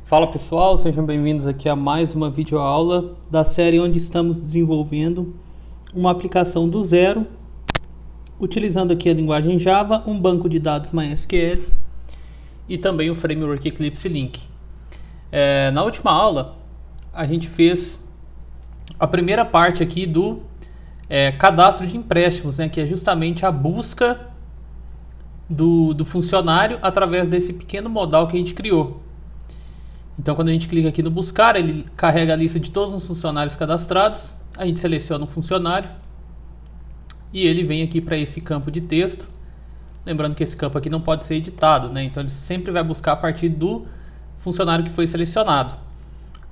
Fala pessoal, sejam bem-vindos aqui a mais uma videoaula da série onde estamos desenvolvendo uma aplicação do zero, utilizando aqui a linguagem Java, um banco de dados MySQL e também o framework Eclipse Link. Na última aula a gente fez a primeira parte aqui do cadastro de empréstimos, né, que é justamente a busca do funcionário através desse pequeno modal que a gente criou. Então, quando a gente clica aqui no buscar, ele carrega a lista de todos os funcionários cadastrados. A gente seleciona um funcionário e ele vem aqui para esse campo de texto. Lembrando que esse campo aqui não pode ser editado, né? Então, ele sempre vai buscar a partir do funcionário que foi selecionado.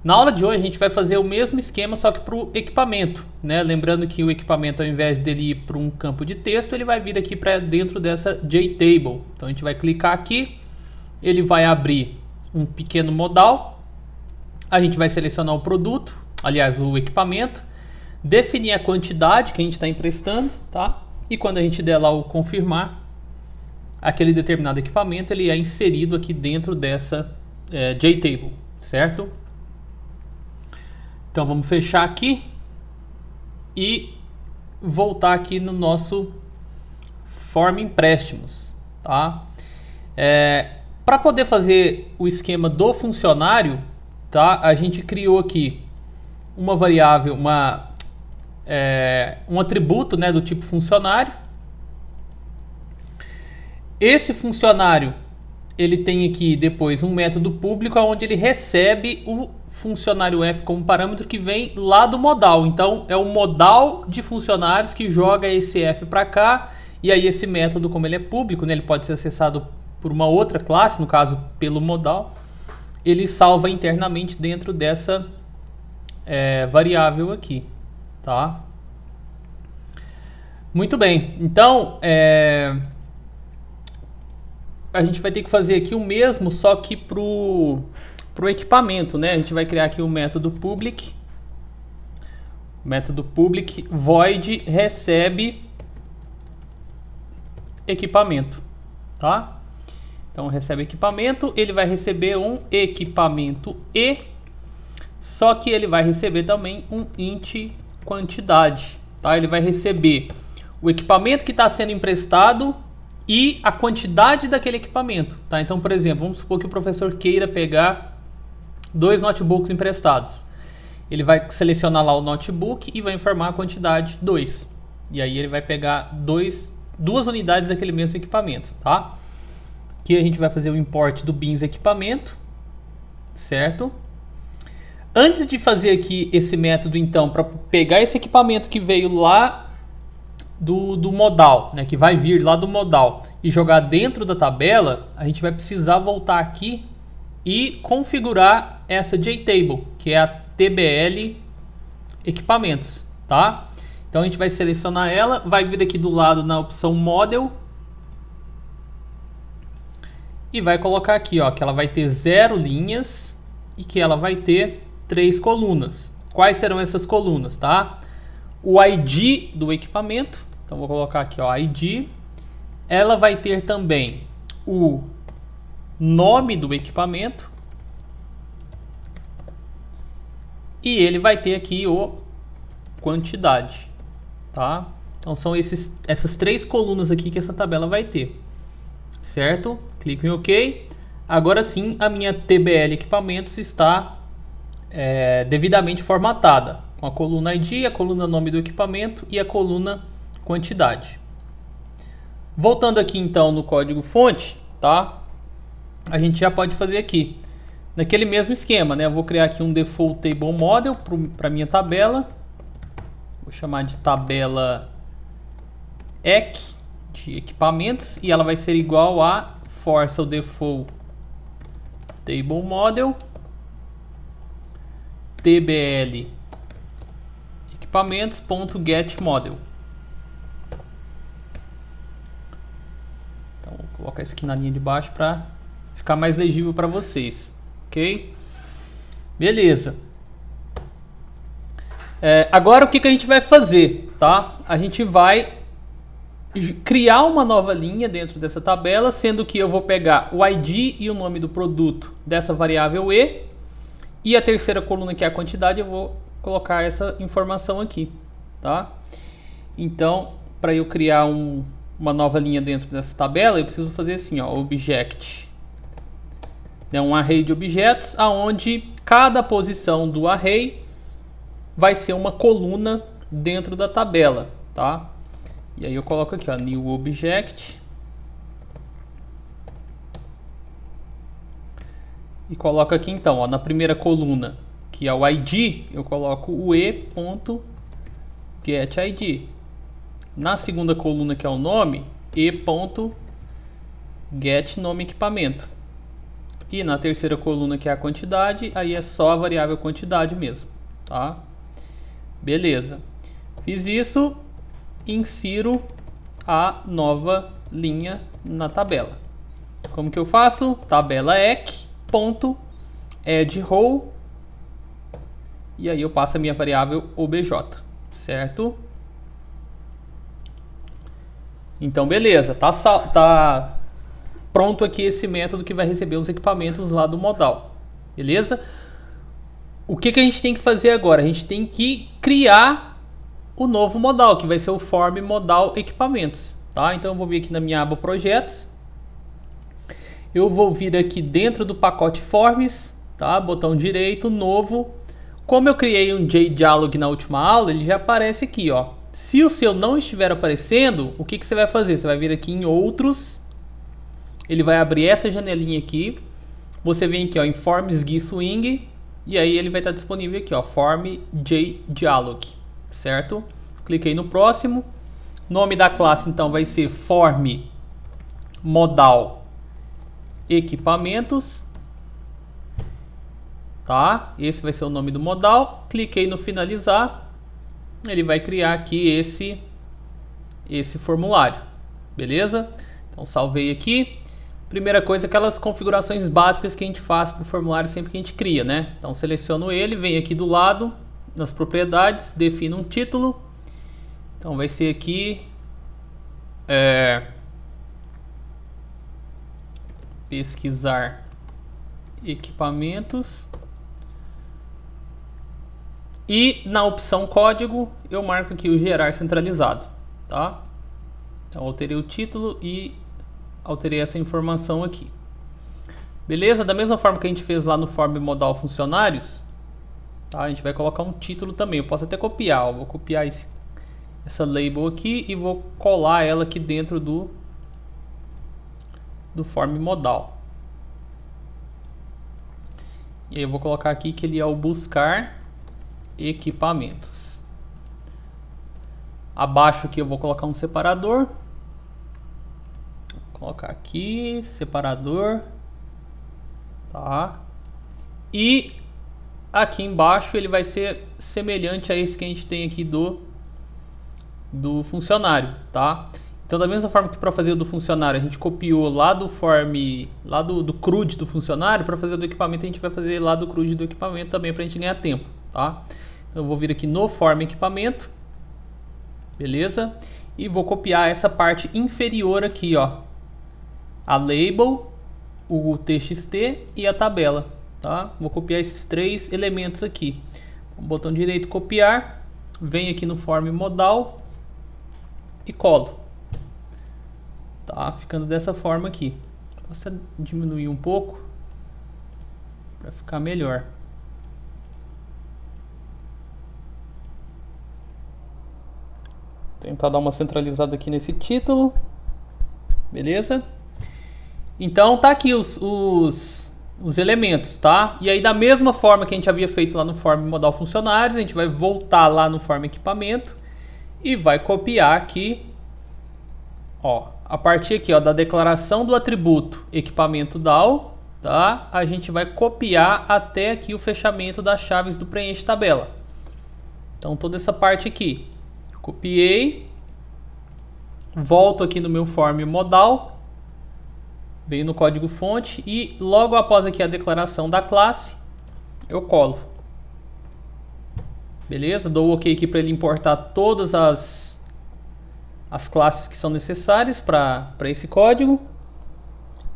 Na aula de hoje, a gente vai fazer o mesmo esquema, só que para o equipamento, né? Lembrando que o equipamento, ao invés dele ir para um campo de texto, ele vai vir aqui para dentro dessa JTable. Então, a gente vai clicar aqui, ele vai abrir um pequeno modal, a gente vai selecionar o produto, aliás, o equipamento, definir a quantidade que a gente está emprestando, tá? E quando a gente der lá o confirmar, aquele determinado equipamento, ele é inserido aqui dentro dessa JTable, certo? Então vamos fechar aqui e voltar aqui no nosso form empréstimos, tá? Para poder fazer o esquema do funcionário, tá? A gente criou aqui uma variável, um atributo, né, do tipo funcionário. Esse funcionário, ele tem aqui depois um método público onde ele recebe o funcionário F como parâmetro que vem lá do modal. Então é o modal de funcionários que joga esse F para cá, e aí esse método, como ele é público, né, ele pode ser acessado por uma outra classe, no caso pelo modal, ele salva internamente dentro dessa variável aqui, tá? Muito bem, então a gente vai ter que fazer aqui o mesmo, só que pro equipamento, né? A gente vai criar aqui o método public void recebe equipamento, tá? Então recebe equipamento, ele vai receber um equipamento E, só que ele vai receber também um int quantidade, tá? Ele vai receber o equipamento que está sendo emprestado e a quantidade daquele equipamento, tá? Então, por exemplo, vamos supor que o professor queira pegar 2 notebooks emprestados. Ele vai selecionar lá o notebook e vai informar a quantidade 2. E aí ele vai pegar duas unidades daquele mesmo equipamento, tá? Aqui a gente vai fazer o import do bins equipamento, certo? Antes de fazer aqui esse método, então, para pegar esse equipamento que veio lá do modal, né, que vai vir lá do modal e jogar dentro da tabela, a gente vai precisar voltar aqui e configurar essa JTable, que é a TBL equipamentos, tá? Então a gente vai selecionar ela, vai vir aqui do lado na opção Model e vai colocar aqui, ó, que ela vai ter 0 linhas e que ela vai ter 3 colunas. Quais serão essas colunas, tá? O ID do equipamento, então vou colocar aqui, ó, ID. Ela vai ter também o nome do equipamento e ele vai ter aqui o quantidade, tá? Então são essas 3 colunas aqui que essa tabela vai ter, certo? Clico em OK. Agora sim a minha TBL equipamentos está devidamente formatada, com a coluna ID, a coluna nome do equipamento e a coluna quantidade. Voltando aqui então no código fonte, tá? A gente já pode fazer aqui naquele mesmo esquema, né? Eu vou criar aqui um default table model para minha tabela. Vou chamar de tabela EQ de equipamentos e ela vai ser igual a força o default table model tbl equipamentos.getModel. Então vou colocar isso aqui na linha de baixo para ficar mais legível para vocês, ok? Beleza. Agora o que a gente vai fazer, tá? A gente vai criar uma nova linha dentro dessa tabela, sendo que eu vou pegar o ID e o nome do produto dessa variável e a terceira coluna, que é a quantidade, eu vou colocar essa informação aqui, tá? Então, para eu criar uma nova linha dentro dessa tabela, eu preciso fazer assim, ó, object, né, um array de objetos, aonde cada posição do array vai ser uma coluna dentro da tabela, tá? E aí eu coloco aqui, ó, new object, e coloco aqui então, ó, na primeira coluna, que é o ID, eu coloco o e.getID. Na segunda coluna, que é o nome, e.getNomeEquipamento. E na terceira coluna, que é a quantidade, aí é só a variável quantidade mesmo, tá? Beleza. Fiz isso, insiro a nova linha na tabela. Como que eu faço? Tabela ec.addRow, e aí eu passo a minha variável obj, certo? Então beleza, tá pronto aqui esse método que vai receber os equipamentos lá do modal, beleza? O que a gente tem que fazer agora? A gente tem que criar o novo modal, que vai ser o form modal equipamentos, tá? Então eu vou vir aqui na minha aba projetos, eu vou vir aqui dentro do pacote forms, tá? Botão direito, novo. Como eu criei um JDialog na última aula, ele já aparece aqui, ó. Se o seu não estiver aparecendo, o que você vai fazer? Você vai vir aqui em outros, ele vai abrir essa janelinha aqui, você vem aqui, ó, em forms GUI-Swing, e aí ele vai estar disponível aqui, ó, form JDialog, certo? Cliquei no próximo. Nome da classe então vai ser form modal equipamentos, tá? Esse vai ser o nome do modal. Cliquei no finalizar, ele vai criar aqui esse formulário, beleza? Então salvei aqui. Primeira coisa, aquelas configurações básicas que a gente faz para o formulário sempre que a gente cria, né? Então seleciono ele, venho aqui do lado, nas propriedades, defino um título. Então vai ser aqui pesquisar equipamentos. E na opção código eu marco aqui o gerar centralizado, tá? Então alterei o título e alterei essa informação aqui. Beleza? Da mesma forma que a gente fez lá no form modal funcionários, tá? A gente vai colocar um título também. Eu posso até copiar, ó. Vou copiar essa label aqui e vou colar ela aqui dentro do form modal. E aí eu vou colocar aqui que ele é o buscar equipamentos. Abaixo aqui eu vou colocar um separador. Vou colocar aqui, separador, tá? E aqui embaixo ele vai ser semelhante a esse que a gente tem aqui do funcionário, tá? Então da mesma forma que para fazer o do funcionário a gente copiou lá do form, lá do CRUD do funcionário, para fazer o do equipamento a gente vai fazer lá do CRUD do equipamento também, para a gente ganhar tempo, tá? Então eu vou vir aqui no form equipamento, beleza? E vou copiar essa parte inferior aqui, ó, a label, o txt e a tabela, tá? Vou copiar esses três elementos aqui. Então, botão direito copiar, venho aqui no form modal e colo, tá? Ficando dessa forma aqui. Posso diminuir um pouco para ficar melhor. Tentar dar uma centralizada aqui nesse título, beleza? Então tá aqui os elementos, tá? E aí da mesma forma que a gente havia feito lá no form modal funcionários, a gente vai voltar lá no form equipamento e vai copiar aqui, ó, a partir aqui, ó, da declaração do atributo equipamento DAO, tá? A gente vai copiar até aqui o fechamento das chaves do preenche tabela. Então toda essa parte aqui, copiei, volto aqui no meu form modal, venho no código fonte e logo após aqui a declaração da classe, eu colo. Beleza? Dou OK aqui para ele importar todas as as classes que são necessárias para esse código.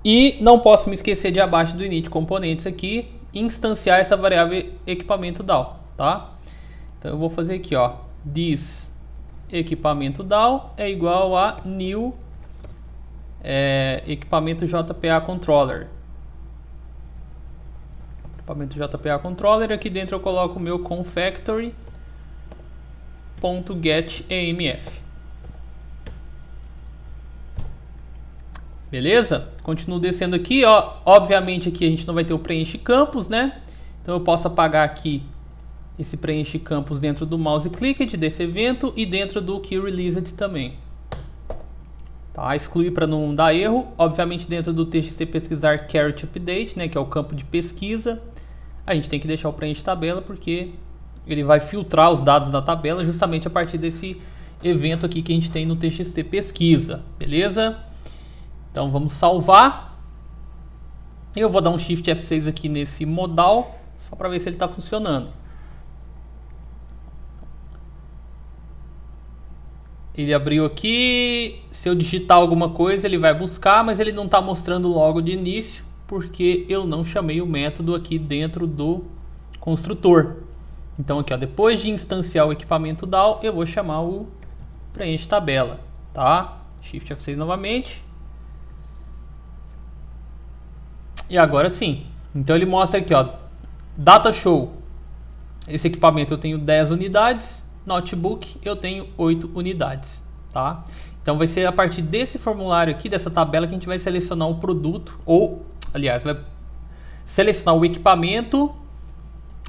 E não posso me esquecer de abaixo do init componentes aqui, instanciar essa variável equipamento DAO, tá? Então eu vou fazer aqui, ó, this equipamento DAO é igual a new equipamento JPA controller. Equipamento JPA controller, aqui dentro eu coloco o meu confactory.getEMF. Beleza? Continuo descendo aqui, ó. Obviamente aqui a gente não vai ter o preenche campos, né? Então eu posso apagar aqui esse preenche campos dentro do mouse clicked desse evento e dentro do queueReleased também. Tá? Excluir para não dar erro. Obviamente dentro do txt pesquisar caret update, né, que é o campo de pesquisa, a gente tem que deixar o preenche tabela porque ele vai filtrar os dados da tabela justamente a partir desse evento aqui que a gente tem no txt pesquisa, beleza? Então vamos salvar. Eu vou dar um Shift F6 aqui nesse modal só para ver se ele está funcionando. Ele abriu aqui, se eu digitar alguma coisa ele vai buscar, mas ele não está mostrando logo de início, porque eu não chamei o método aqui dentro do construtor. Então aqui, ó, depois de instanciar o equipamento DAO, eu vou chamar o preenche tabela, tá? Shift F6 novamente. E agora sim. Então ele mostra aqui, ó, data show. Esse equipamento eu tenho 10 unidades. Notebook eu tenho 8 unidades, tá? Então vai ser a partir desse formulário aqui, dessa tabela, que a gente vai selecionar o produto, ou, aliás, vai selecionar o equipamento,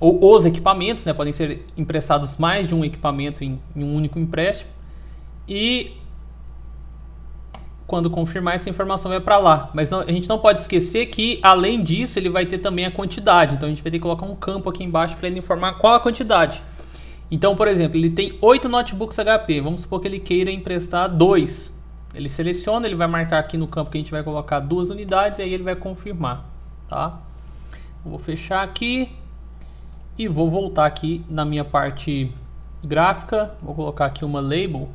ou os equipamentos, né? Podem ser emprestados mais de um equipamento em um único empréstimo. E quando confirmar, essa informação vai para lá. Mas não, a gente não pode esquecer que, além disso, ele vai ter também a quantidade. Então a gente vai ter que colocar um campo aqui embaixo para ele informar qual a quantidade. Então, por exemplo, ele tem 8 notebooks HP. Vamos supor que ele queira emprestar 2. Ele seleciona, ele vai marcar aqui no campo que a gente vai colocar 2 unidades e aí ele vai confirmar, tá? Eu vou fechar aqui e vou voltar aqui na minha parte gráfica. Vou colocar aqui uma label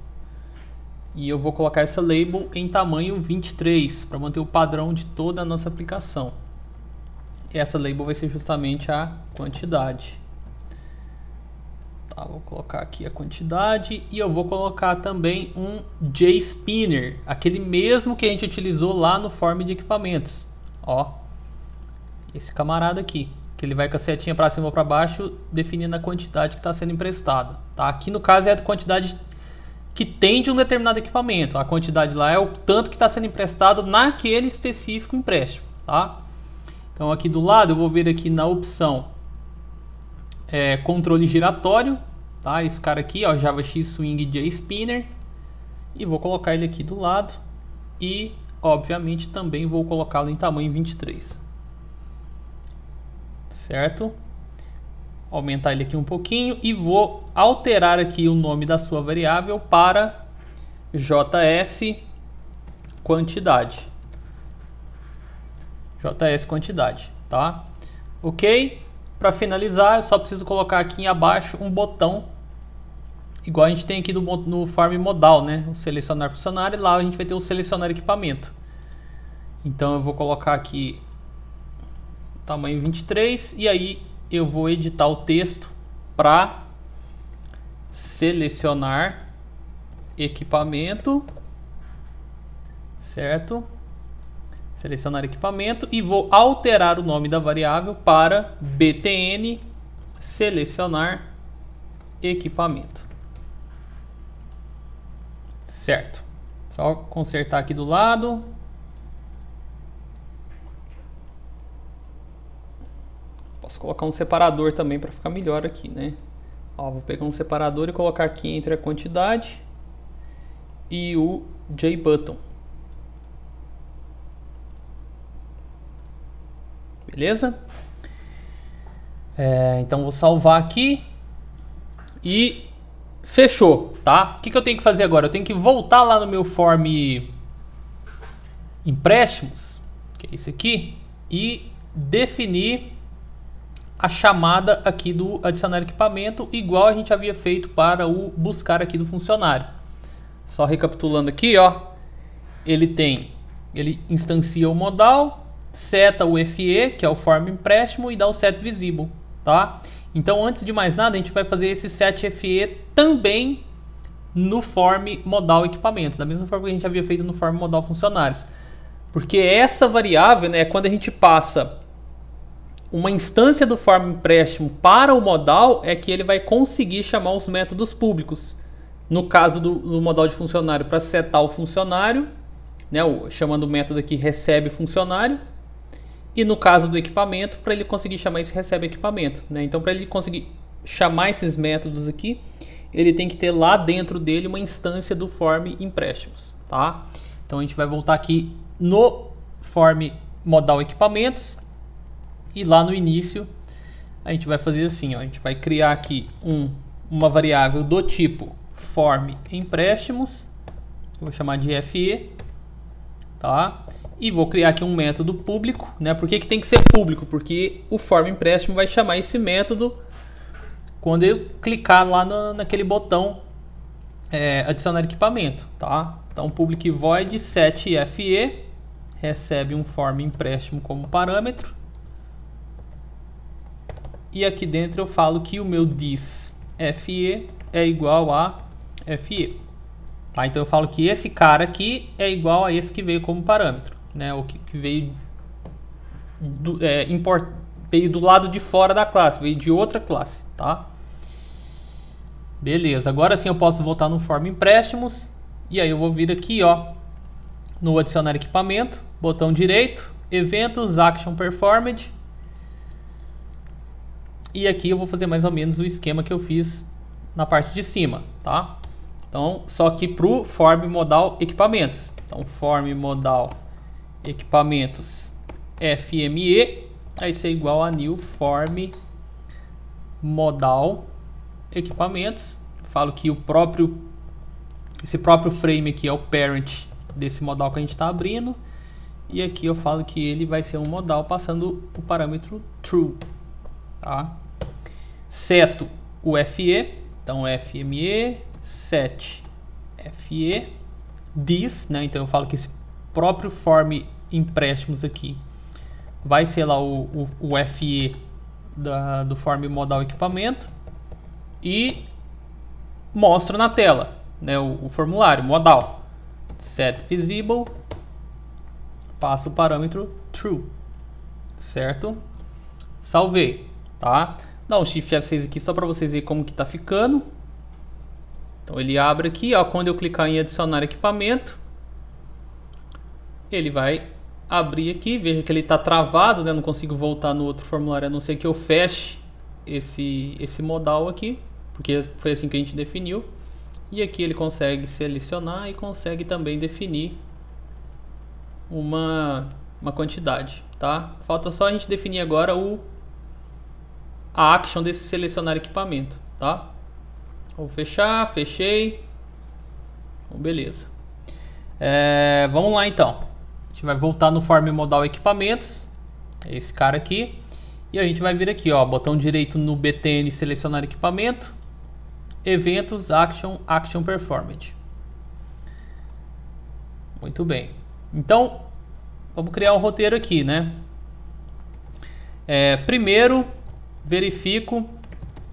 e eu vou colocar essa label em tamanho 23 para manter o padrão de toda a nossa aplicação. E essa label vai ser justamente a quantidade. Tá, vou colocar aqui a quantidade e eu vou colocar também um JSpinner, aquele mesmo que a gente utilizou lá no form de equipamentos. Ó, esse camarada aqui, que ele vai com a setinha para cima ou para baixo, definindo a quantidade que está sendo emprestada. Tá? Aqui no caso é a quantidade que tem de um determinado equipamento. A quantidade lá é o tanto que está sendo emprestado naquele específico empréstimo. Tá? Então aqui do lado eu vou ver aqui na opção controle giratório, tá? Esse cara aqui, ó, JavaX Swing JSpinner, e vou colocar ele aqui do lado e obviamente também vou colocá-lo em tamanho 23, certo? Aumentar ele aqui um pouquinho e vou alterar aqui o nome da sua variável para JS quantidade. JS quantidade, tá? Ok? Para finalizar, eu só preciso colocar aqui abaixo um botão, igual a gente tem aqui no form modal, né? O selecionar funcionário, e lá a gente vai ter o selecionar equipamento. Então eu vou colocar aqui tamanho 23 e aí eu vou editar o texto para selecionar equipamento, certo? Selecionar equipamento e vou alterar o nome da variável para btn selecionar equipamento, certo? Só consertar aqui do lado. Posso colocar um separador também para ficar melhor aqui, né? Ó, vou pegar um separador e colocar aqui entre a quantidade e o JButton. Beleza? Então vou salvar aqui e fechou, tá? O que eu tenho que fazer agora? Eu tenho que voltar lá no meu form empréstimos, que é esse aqui, e definir a chamada aqui do adicionar equipamento, igual a gente havia feito para o buscar aqui do funcionário, Só recapitulando aqui, ó, ele instancia o modal, seta o FE, que é o form empréstimo, e dá o set visible, tá? Então, antes de mais nada, a gente vai fazer esse set FE também no form modal equipamentos, da mesma forma que a gente havia feito no form modal funcionários. Porque essa variável, né, é quando a gente passa uma instância do form empréstimo para o modal, é que ele vai conseguir chamar os métodos públicos. No caso do modal de funcionário, para setar o funcionário, né, chamando o método aqui recebe funcionário. E no caso do equipamento, para ele conseguir chamar esse recebe equipamento, né? Então, para ele conseguir chamar esses métodos aqui, ele tem que ter lá dentro dele uma instância do form empréstimos, tá? Então, a gente vai voltar aqui no form modal equipamentos e lá no início a gente vai fazer assim, ó, a gente vai criar aqui uma variável do tipo form empréstimos, eu vou chamar de FE, tá? E vou criar aqui um método público, né? Por que tem que ser público? Porque o form empréstimo vai chamar esse método quando eu clicar lá naquele botão adicionar equipamento, tá? Então, public void set FE recebe um form empréstimo como parâmetro. E aqui dentro eu falo que o meu dis FE é igual a FE. Tá? Então eu falo que esse cara aqui é igual a esse que veio como parâmetro, né? O que veio veio do lado de fora da classe, veio de outra classe, tá? Beleza, agora sim eu posso voltar no form empréstimos e aí eu vou vir aqui, ó, no adicionar equipamento, botão direito, eventos, action performed. E aqui eu vou fazer mais ou menos o esquema que eu fiz na parte de cima, tá? Então, só que para o form modal equipamentos. Então, form modal equipamentos FME, aí ser igual a new form modal equipamentos. Falo que esse próprio frame aqui é o parent desse modal que a gente está abrindo. E aqui eu falo que ele vai ser um modal passando o parâmetro true, tá? Seto o FE, então FME set FE dis, né? Então eu falo que esse próprio form empréstimos aqui vai ser lá o FE do form modal equipamento e mostro na tela, né, o formulário modal set visible, passo o parâmetro true, certo? Salvei, tá? Dá um Shift F6 aqui só para vocês verem como que tá ficando. Então ele abre aqui, ó, quando eu clicar em adicionar equipamento, ele vai abrir aqui, veja que ele está travado, né? Não consigo voltar no outro formulário a não ser que eu feche esse modal aqui, porque foi assim que a gente definiu. E aqui ele consegue selecionar e consegue também definir uma quantidade, tá? Falta só a gente definir agora a action desse selecionar equipamento, tá? Vou fechar, fechei. Bom, beleza. Vamos lá então. A gente vai voltar no form modal equipamentos, esse cara aqui, e a gente vai vir aqui, ó, botão direito no btn selecionar equipamento, eventos, action performed. Muito bem. Então, vamos criar um roteiro aqui, né? Primeiro, verifico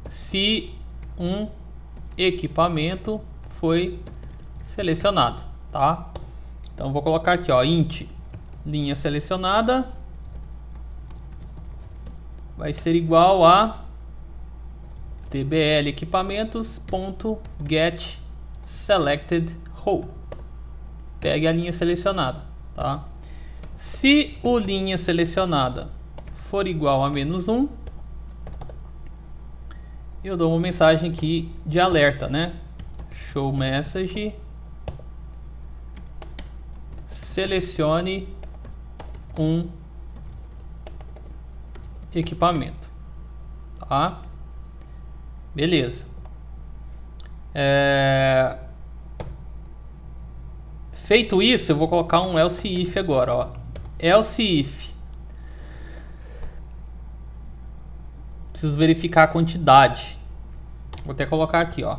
se um equipamento foi selecionado, tá? Então vou colocar aqui, ó, int linha selecionada vai ser igual a tbl equipamentos.get selected row. Pegue a linha selecionada, tá? Se o linha selecionada for igual a -1, eu dou uma mensagem aqui de alerta, né? Show message, selecione um equipamento, tá? Beleza. Feito isso, eu vou colocar um else if agora, ó. Else if. Preciso verificar a quantidade. Vou até colocar aqui, ó.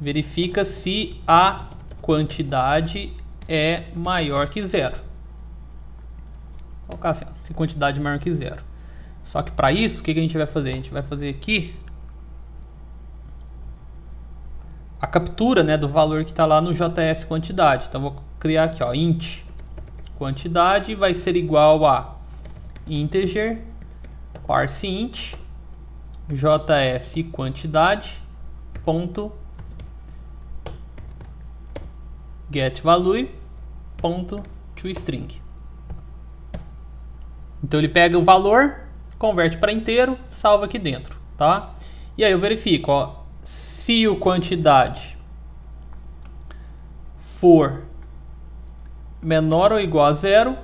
verifica se a quantidade é maior que zero. Vou colocar assim, ó, se quantidade é maior que zero. Só que para isso, o que a gente vai fazer? A gente vai fazer aqui a captura, né, do valor que está lá no JS quantidade. Então vou criar aqui, ó, int quantidade vai ser igual a integer parse int JS quantidade ponto get value ponto toString. Então ele pega o valor, converte para inteiro, salva aqui dentro, tá? E aí eu verifico, ó, se o quantidade for menor ou igual a zero,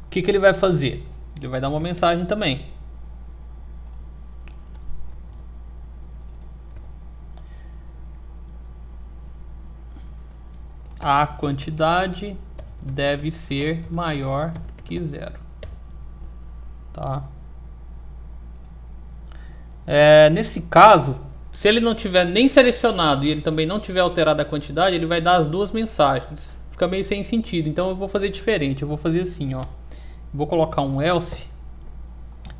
o que ele vai fazer? Ele vai dar uma mensagem também. A quantidade deve ser maior que zero, tá? Nesse caso, se ele não tiver nem selecionado e ele também não tiver alterado a quantidade, ele vai dar as duas mensagens. Fica meio sem sentido. Então eu vou fazer diferente. Eu vou fazer assim, ó. Vou colocar um else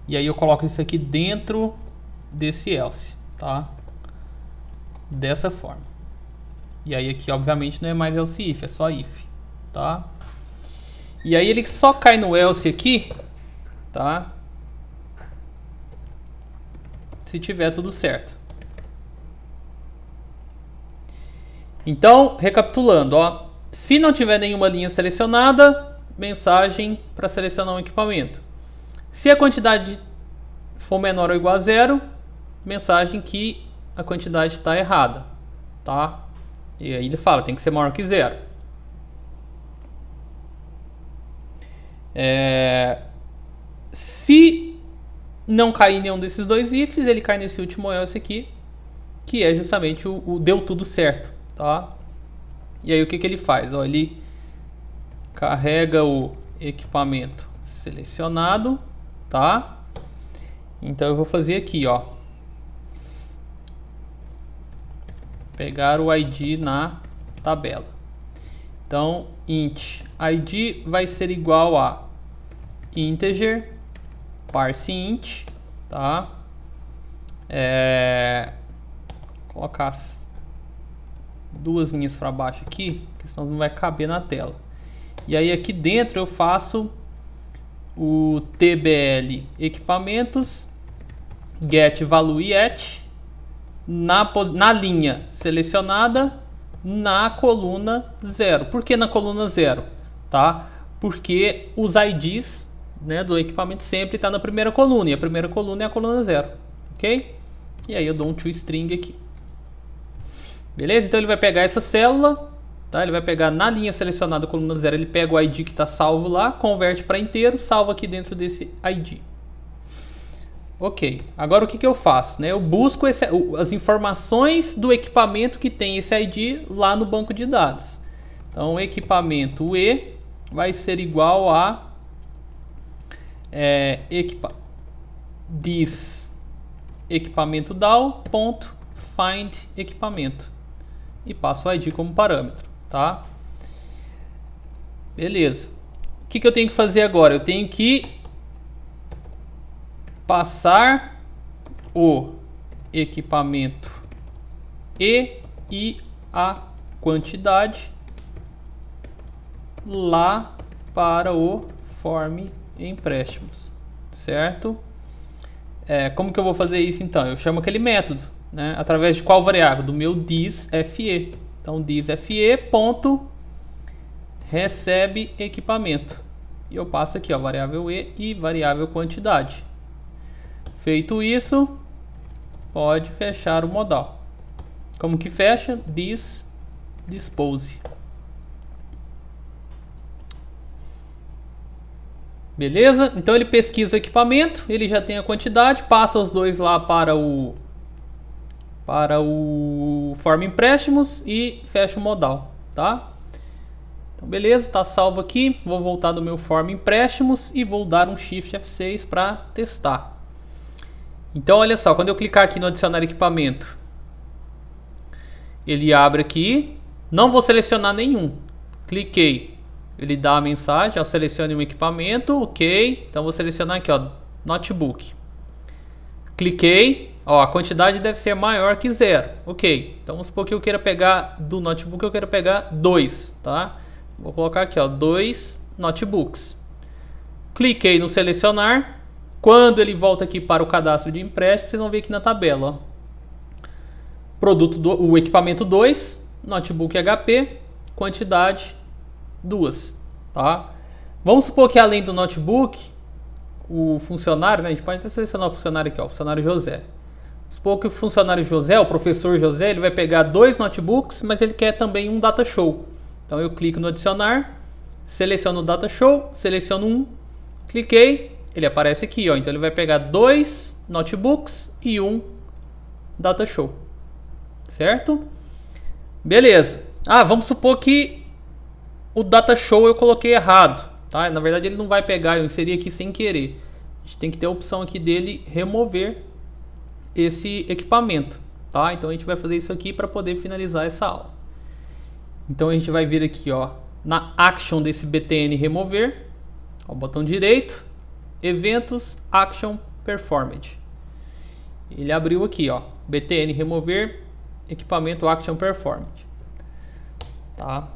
e aí eu coloco isso aqui dentro desse else, tá? Dessa forma. E aí aqui, obviamente, não é mais else if, é só if, tá? E aí ele só cai no else aqui, tá? Se tiver tudo certo. Então, recapitulando, ó, se não tiver nenhuma linha selecionada, mensagem para selecionar um equipamento. Se a quantidade for menor ou igual a zero, mensagem que a quantidade está errada, tá? E aí ele fala, tem que ser maior que zero. Se não cair em nenhum desses dois ifs, ele cai nesse último else aqui, que é justamente o deu tudo certo, tá? E aí o que ele faz? Ó, ele carrega o equipamento selecionado, tá? Então eu vou fazer aqui, ó, pegar o ID na tabela. Então int ID vai ser igual a integer parse int, tá? Colocar as duas linhas para baixo aqui, porque senão não vai caber na tela. E aí aqui dentro eu faço o tbl equipamentos get value at na linha selecionada na coluna 0. Por que na coluna 0? Tá? Porque os IDs, né, do equipamento sempre está na primeira coluna, e a primeira coluna é a coluna 0, ok? E aí eu dou um toString aqui. Beleza? Então ele vai pegar essa célula, tá? Ele vai pegar na linha selecionada coluna 0, ele pega o ID que está salvo lá, converte para inteiro, salva aqui dentro desse ID. Ok, agora o que eu faço? Né? Eu busco as informações do equipamento que tem esse ID lá no banco de dados. Então o equipamento E vai ser igual a this equipamento DAO.find equipamento e passo o ID como parâmetro, tá? Beleza. O que eu tenho que fazer agora? Eu tenho que passar o equipamento e a quantidade lá para o form empréstimos, certo? Como que eu vou fazer isso então? Eu chamo aquele método, né? Através de qual variável? Do meu thisFE. Então thisFE ponto recebe equipamento e eu passo aqui, ó, variável e variável quantidade. Feito isso, pode fechar o modal. Como que fecha? Dispose. Beleza? Então ele pesquisa o equipamento, ele já tem a quantidade, passa os dois lá para o form empréstimos e fecha o modal, tá? Então beleza, está salvo aqui. Vou voltar do meu form empréstimos e vou dar um Shift F6 para testar. Então olha só, quando eu clicar aqui no adicionar equipamento, ele abre aqui, não vou selecionar nenhum. Cliquei, ele dá a mensagem, eu selecione um equipamento, ok. Então vou selecionar aqui, ó, notebook. Cliquei, ó, a quantidade deve ser maior que 0, ok. Então vamos supor que eu queira pegar do notebook, eu quero pegar 2, tá? Vou colocar aqui, ó, 2 notebooks. Cliquei no selecionar. Quando ele volta aqui para o cadastro de empréstimo, vocês vão ver aqui na tabela, ó. O equipamento 2, notebook HP, quantidade 2, tá? Vamos supor que além do notebook, o funcionário, né, a gente pode até selecionar o funcionário aqui, ó, o funcionário José. Vamos supor que o funcionário José, o professor José, ele vai pegar 2 notebooks, mas ele quer também um data show. Então eu clico no adicionar, seleciono o data show, seleciono um, cliquei, ele aparece aqui, ó. Então ele vai pegar 2 notebooks e um data show. Certo? Beleza. Ah, vamos supor que o data show eu coloquei errado, tá? Na verdade ele não vai pegar, eu inseri aqui sem querer. A gente tem que ter a opção aqui dele remover esse equipamento, tá? Então a gente vai fazer isso aqui para poder finalizar essa aula. Então a gente vai vir aqui, ó, na action desse btn remover, ó, botão direito, eventos, action performed. Ele abriu aqui, ó, btn remover, equipamento action performed, tá?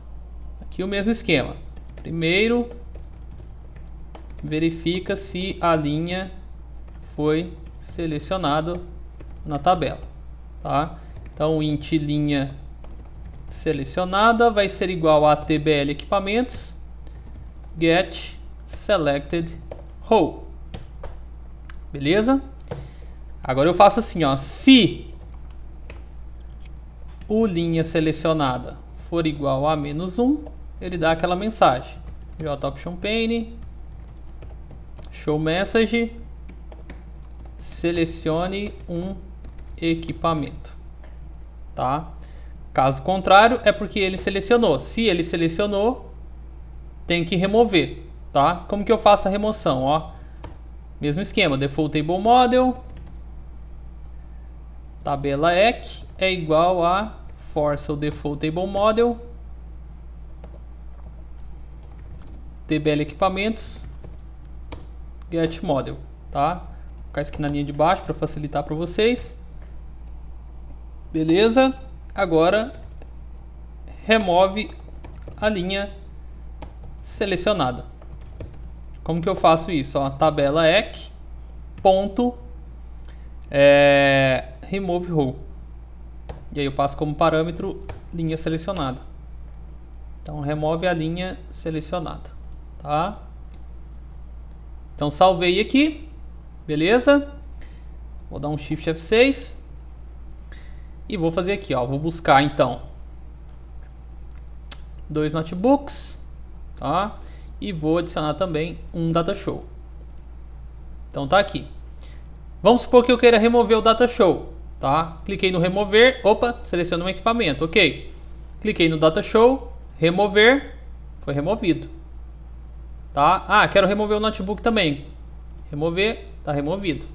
Aqui o mesmo esquema. Primeiro verifica se a linha foi selecionada na tabela, tá? Então int linha selecionada vai ser igual a tbl equipamentos get selected row. Beleza? Agora eu faço assim, ó, se o linha selecionada for igual a -1, ele dá aquela mensagem, jOptionPane, show message, selecione um equipamento, tá? Caso contrário, é porque ele selecionou. Se ele selecionou, tem que remover, tá? Como que eu faço a remoção, ó? Mesmo esquema, default table model, tabela EC é igual a force o default table model, tbl equipamentos, get model, tá? Vou colocar isso aqui na linha de baixo para facilitar para vocês. Beleza? Agora remove a linha selecionada. Como que eu faço isso? Ó, tabela EC ponto remove row. E aí eu passo como parâmetro linha selecionada. Então remove a linha selecionada, tá? Então salvei aqui, beleza? Vou dar um Shift F6 e vou fazer aqui, ó. Vou buscar então 2 notebooks, tá? E vou adicionar também um data show. Então tá aqui. Vamos supor que eu queira remover o data show, tá? Cliquei no remover, opa, seleciono um equipamento, ok. Cliquei no data show, remover, foi removido, tá? Ah, quero remover o notebook também. Remover, tá removido.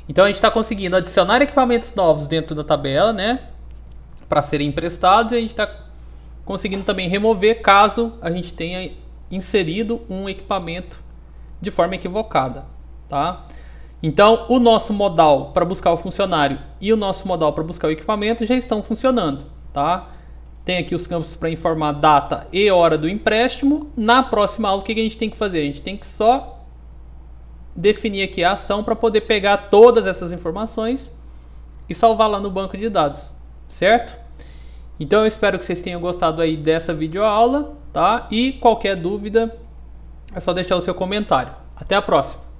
Então a gente está conseguindo adicionar equipamentos novos dentro da tabela, né? Para serem emprestados, e a gente está conseguindo também remover caso a gente tenha inserido um equipamento de forma equivocada, tá? Então o nosso modal para buscar o funcionário e o nosso modal para buscar o equipamento já estão funcionando, tá? Tem aqui os campos para informar data e hora do empréstimo. Na próxima aula, o que a gente tem que fazer? A gente tem que só definir aqui a ação para poder pegar todas essas informações e salvar lá no banco de dados, certo? Então eu espero que vocês tenham gostado aí dessa videoaula, tá? E qualquer dúvida é só deixar o seu comentário. Até a próxima!